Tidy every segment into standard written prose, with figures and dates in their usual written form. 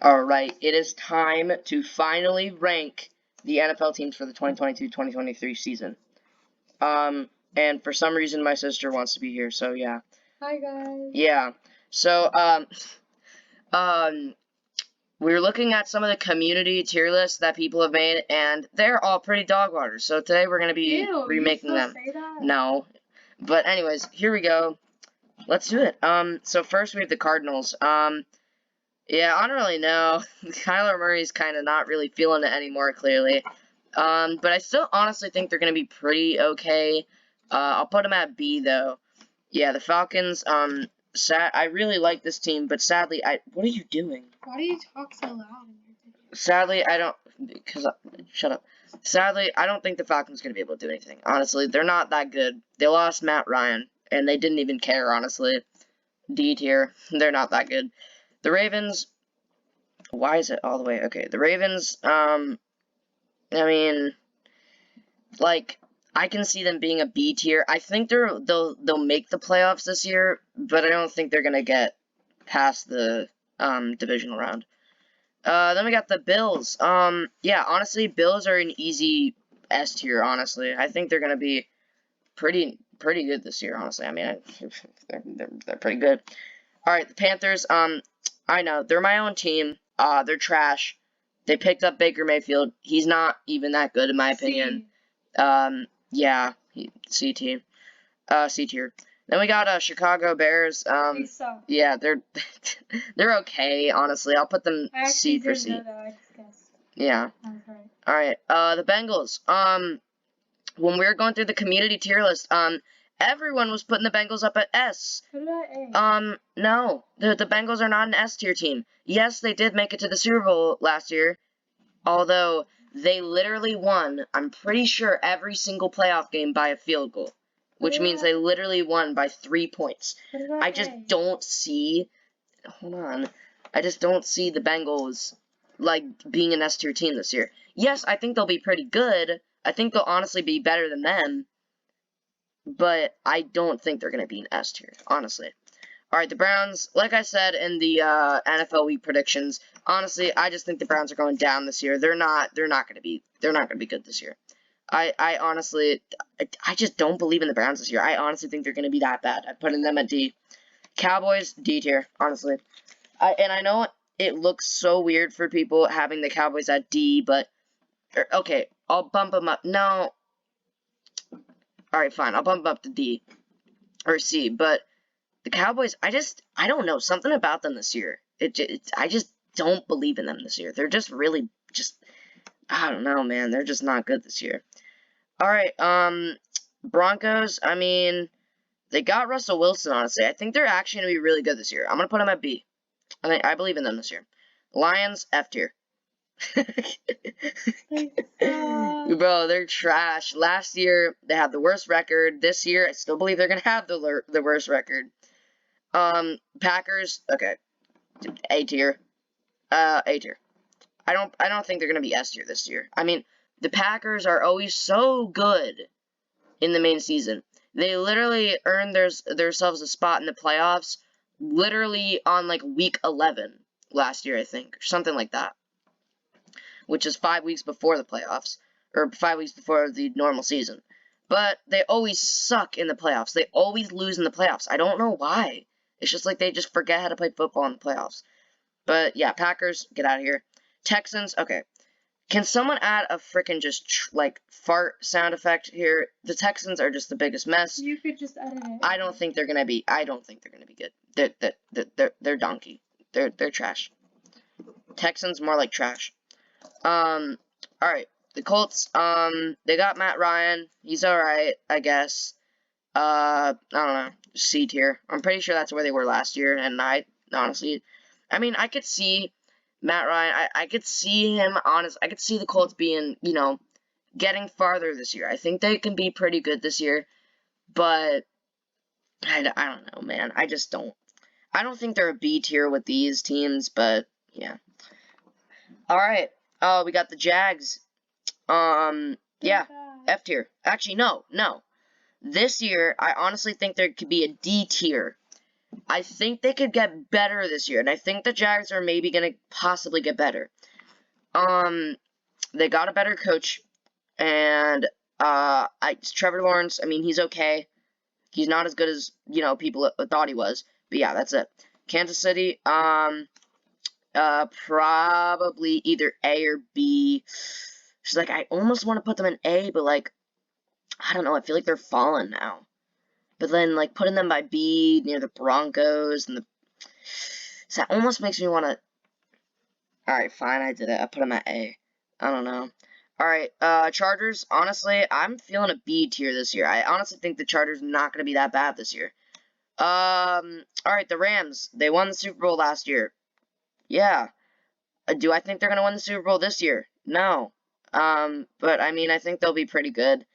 Alright, it is time to finally rank the NFL teams for the 2022-2023 season. And for some reason my sister wants to be here, so yeah. Hi guys. Yeah. So, we were looking at some of the community tier lists that people have made, and they're all pretty dog water. So today we're gonna be remaking them. Say that? No. But anyways, here we go. Let's do it. So first we have the Cardinals. Yeah, I don't really know. Kyler Murray's kind of not really feeling it anymore, clearly. But I still honestly think they're going to be pretty okay. I'll put them at B, though. Yeah, the Falcons, I really like this team, but sadly, what are you doing? Why do you talk so loud in your video? Sadly, I don't, shut up. Sadly, I don't think the Falcons are going to be able to do anything. Honestly, they're not that good. They lost Matt Ryan, and they didn't even care, honestly. D tier. They're not that good. The Ravens, why is it all the way? Okay, the Ravens, I mean, like, I can see them being a B tier. I think they'll make the playoffs this year, but I don't think they're gonna get past the divisional round. Then we got the Bills. Yeah, honestly, Bills are an easy S tier. Honestly, I think they're gonna be pretty good this year. Honestly, I mean, they're pretty good. All right, the Panthers. I know they're my own team. They're trash. They picked up Baker Mayfield. He's not even that good in my opinion. Yeah, C tier. C tier. Then we got Chicago Bears. Yeah, they're okay. Honestly, I'll put them C for C. Yeah. All right. The Bengals. When we were going through the community tier list, everyone was putting the Bengals up at S. No. The Bengals are not an S tier team. Yes, they did make it to the Super Bowl last year, although they literally won, I'm pretty sure, every single playoff game by a field goal, which means they literally won by 3 points. I just don't see, hold on, I just don't see the Bengals, like, being an S tier team this year. Yes, I think they'll be pretty good. I think they'll honestly be better than them, but I don't think they're going to be an S tier, honestly. All right, the Browns, like I said in the NFL week predictions, honestly, I just think the Browns are going down this year. They're not going to be good this year. I honestly just don't believe in the Browns this year. I honestly think they're going to be that bad. I'm putting them at D. Cowboys, D tier, honestly. I know it looks so weird for people having the Cowboys at D, but okay, I'll bump them up. No. All right, fine. I'll bump them up to D or C, but the Cowboys, I don't know, something about them this year. I just don't believe in them this year. They're just really, I don't know, man. They're just not good this year. All right, Broncos, I mean, they got Russell Wilson, honestly. I think they're actually going to be really good this year. I'm going to put them at B. I believe in them this year. Lions, F tier. Bro, they're trash. Last year, they had the worst record. This year, I still believe they're going to have the worst record. Packers, okay, A tier, A tier. I don't think they're gonna be S tier this year. I mean, the Packers are always so good in the main season. They literally earned themselves a spot in the playoffs, literally on like week 11 last year, I think, or something like that, which is 5 weeks before the playoffs, or 5 weeks before the normal season. But they always suck in the playoffs. They always lose in the playoffs. I don't know why. It's just like they just forget how to play football in the playoffs. But yeah, Packers, get out of here. Texans, okay. Can someone add a freaking like fart sound effect here? The Texans are just the biggest mess. You could just edit it. I don't think they're gonna be good. They're donkey. They're trash. Texans more like trash. All right. The Colts, they got Matt Ryan. He's alright, I guess. I don't know. C tier. I'm pretty sure that's where they were last year, and honestly, I mean, I could see Matt Ryan, I could see him, I could see the Colts being, getting farther this year. I think they can be pretty good this year, but I don't know, man. I don't think they're a B tier with these teams, but yeah. Alright, we got the Jags. Yeah, F tier. Actually, no. This year, I honestly think there could be a D tier. I think they could get better this year, and I think the Jags are maybe going to possibly get better. They got a better coach, and Trevor Lawrence, I mean, he's okay. He's not as good as, people thought he was. But yeah, that's it. Kansas City, probably either A or B. She's like, I almost want to put them in A, but like, I don't know, I feel like they're falling now. But then, like, putting them by B near the Broncos and so that almost makes me want to. Alright, fine, I did it. I put them at A. I don't know. Alright, Chargers, honestly, I'm feeling a B tier this year. I honestly think the Chargers are not going to be that bad this year. Alright, the Rams, they won the Super Bowl last year. Yeah. Do I think they're going to win the Super Bowl this year? No. But, I mean, I think they'll be pretty good.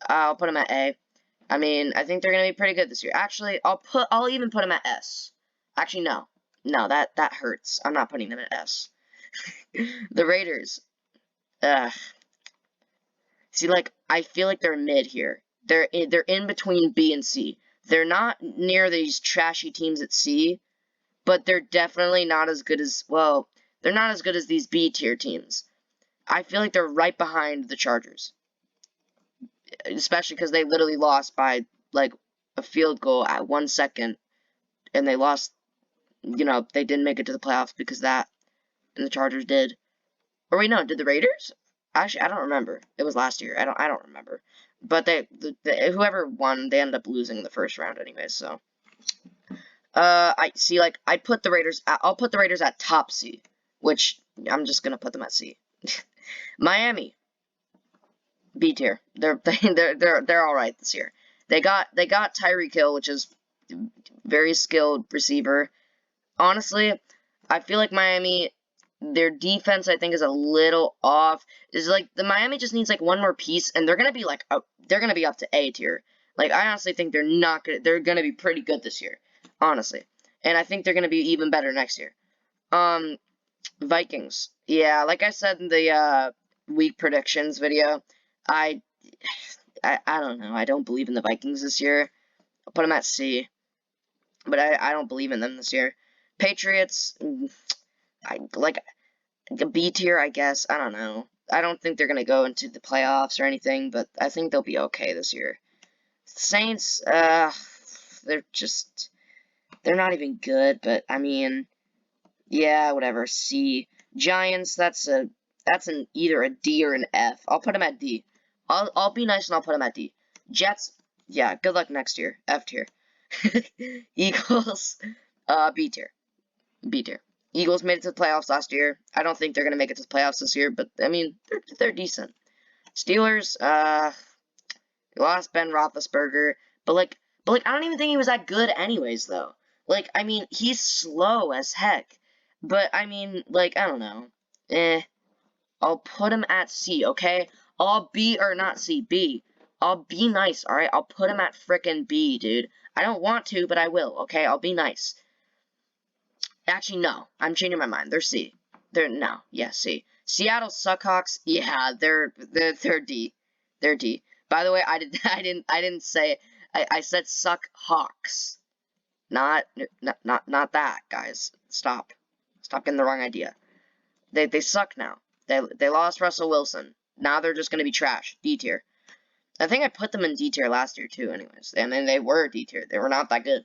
I'll put them at A. I mean, I think they're going to be pretty good this year. Actually, I'll even put them at S. Actually, no. No, that hurts. I'm not putting them at S. The Raiders. See, like, I feel like they're mid here. They're in between B and C. They're not near these trashy teams at C, but they're definitely not as good as, well, they're not as good as these B tier teams. I feel like they're right behind the Chargers. Especially because they literally lost by, like, a field goal at 1 second. And they lost, they didn't make it to the playoffs because of that. And the Chargers did. Or wait, no, did the Raiders? Actually, I don't remember. It was last year. I don't remember. But whoever won, they ended up losing the first round anyway, so. I see, like, I'll put the Raiders at top C. Which, I'm just gonna put them at C. Miami. B tier. They're all right this year. They got Tyreek Hill, which is very skilled receiver. Honestly, I feel like Miami, their defense I think is a little off. Is like the Miami just needs like one more piece, and they're gonna be like they're gonna be up to A tier. Like I honestly think they're gonna be pretty good this year, honestly, and I think they're gonna be even better next year. Vikings. Yeah, like I said in the week predictions video. I don't know. I don't believe in the Vikings this year. I'll put them at C. But I don't believe in them this year. Patriots, like a B tier, I guess. I don't know. I don't think they're going to go into the playoffs or anything, but I think they'll be okay this year. Saints, they're not even good, but I mean, yeah, whatever. C. Giants, that's an either a D or an F. I'll put them at D. I'll be nice and I'll put them at D. Jets, yeah, good luck next year. F tier. Eagles, B tier. B tier. Eagles made it to the playoffs last year. I don't think they're gonna make it to the playoffs this year, but I mean they're decent. Steelers, lost Ben Roethlisberger, but like I don't even think he was that good anyways though. Like I mean he's slow as heck, but I mean like I don't know. I'll put him at C, okay? I'll B, or not C, B. I'll be nice, alright? I'll put him at frickin' B, dude. I don't want to, but I will, okay? I'll be nice. Actually, no. I'm changing my mind. They're C. Yeah, C. Seattle Seahawks, yeah, they're D. They're D. By the way, I didn't say, I said suck hawks. Not that, guys. Stop. Stop getting the wrong idea. They suck now. They lost Russell Wilson. Now they're just going to be trash. D tier. I think I put them in D tier last year, too, anyways. And then they were D tier. They were not that good.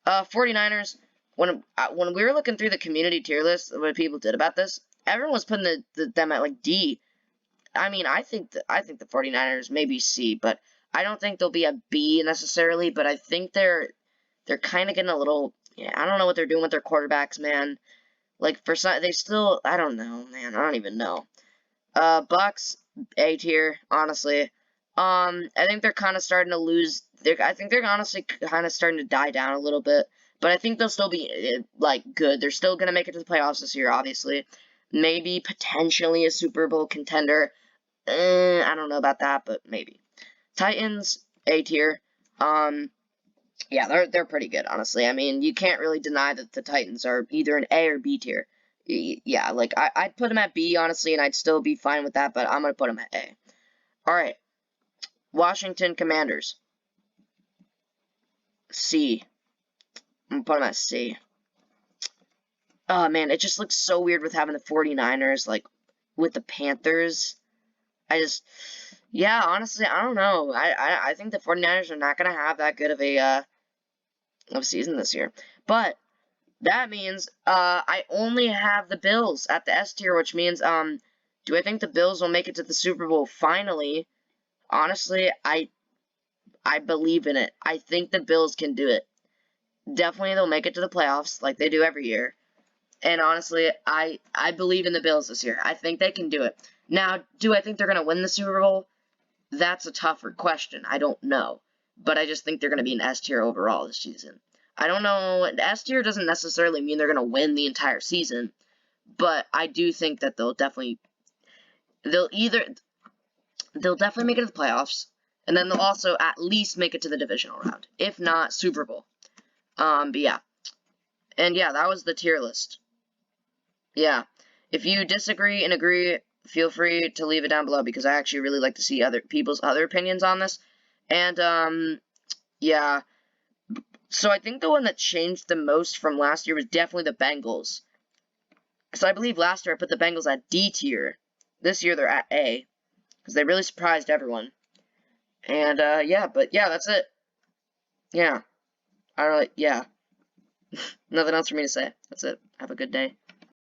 49ers, when we were looking through the community tier list, what people did about this, everyone was putting them at, like, D. I mean, I think the 49ers may be C, but I don't think they'll be a B necessarily, but I think they're kind of getting a little, yeah, I don't know what they're doing with their quarterbacks, man. Like, for some, they still, I don't know, man, I don't even know. Bucks, A tier, honestly. I think they're kind of starting to lose, I think they're honestly kind of starting to die down a little bit, but I think they'll still be, like, good. They're still going to make it to the playoffs this year, obviously. Maybe, potentially, a Super Bowl contender. I don't know about that, but maybe. Titans, A tier. Yeah, they're pretty good, honestly. I mean, you can't really deny that the Titans are either an A or B tier. Yeah, like, I'd put them at B, honestly, and I'd still be fine with that, but I'm going to put them at A. Alright. Washington Commanders. C. I'm gonna put them at C. Oh, man, it just looks so weird with having the 49ers, like, with the Panthers. Yeah, honestly, I don't know. I think the 49ers are not going to have that good of a season this year. But that means I only have the Bills at the S tier, which means do I think the Bills will make it to the Super Bowl finally? Honestly, I believe in it. I think the Bills can do it. Definitely they'll make it to the playoffs like they do every year. And honestly, I believe in the Bills this year. I think they can do it. Now, do I think they're going to win the Super Bowl? That's a tougher question. I don't know. But I just think they're going to be an S tier overall this season. I don't know. S tier doesn't necessarily mean they're going to win the entire season. But I do think that they'll definitely make it to the playoffs. And then they'll also at least make it to the divisional round. If not, Super Bowl. But yeah. And yeah, that was the tier list. Yeah. If you disagree and agree, feel free to leave it down below because I actually really like to see other people's other opinions on this. And, yeah. So I think the one that changed the most from last year was definitely the Bengals. So I believe last year I put the Bengals at D tier. This year they're at A. Because they really surprised everyone. And, yeah, but yeah, that's it. Yeah. Alright, yeah. Nothing else for me to say. That's it. Have a good day.